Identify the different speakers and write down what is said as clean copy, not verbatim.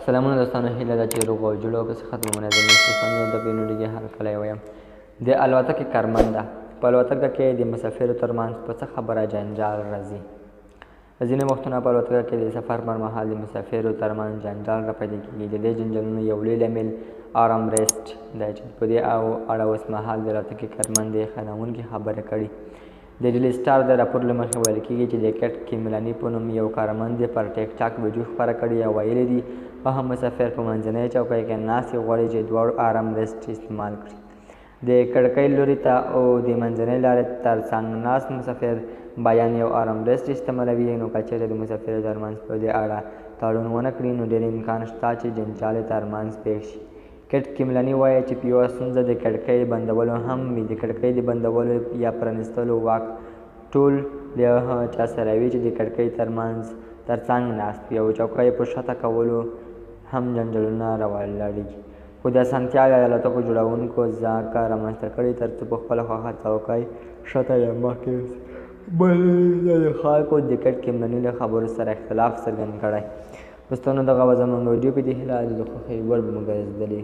Speaker 1: سلامونه دوستانو، هیله ده چې روغ او جوړ او که څه ختم منظم یاست. دوستانو د بېنوډګي هر کله وایم د الوتکې کارمنده په الوتکه کې د مسافرو ترمنځ په څه خبره جنجال راځي. ځینې وختونه په الوتکه کې د سفر پر مهال د مسافرو ترمنځ جنجال راپیدا کېږي. د دې جنجالونو یو لوی لامل آرام ریسټ دی چې په دې اړه اوسمهال د الوتکې کارمند خنونکي خبره کړې. د ډیلی سټار د راپور له مخې ویل کېږي چې د کټ کیملاني په نوم یو کارمند پر ټیک ټاک ویډیو خپره کړې او ویلي دي په هم مسافر په منځنۍ چوکۍ کې ناستې غواړي چې دواړو آرام ریسټ استعمال کړي. د کړکۍ لوري ته او د منځنۍ لارې تر څنګ ناست مسافر باید یو آرام ریسټ استعمالوي. نو که چېرته د مسافرو ترمنځ په دې اړه تړون ونه کړي نو ډېر امکان شته چې جنجال ترمنځ پیښ شي. کټ کیملاني وایي چې په یوه ستونزه د کړکۍ بندولو هم وي. د کړکۍ د بندولو یا پرانیستلو واک ټول د هغه چا سره وي چې د کړکۍ تر څنګ ناست وي. او چوکۍ په ښکته کولو هم جنجالونه راولاړېږي. خو د اسانتیا د الوتکو جوړونکو ځکه رامنځته کړي تر څو په خپله خوښه چوکۍ ښکته یا مخکې بلې د خلکو د کټ کیملاني له خبرو سره اختلاف څرګند کړی. دوستانو دغه به زموږ ویډیو په دې هیله د خوښۍ وړ به مو ګرځېدلې.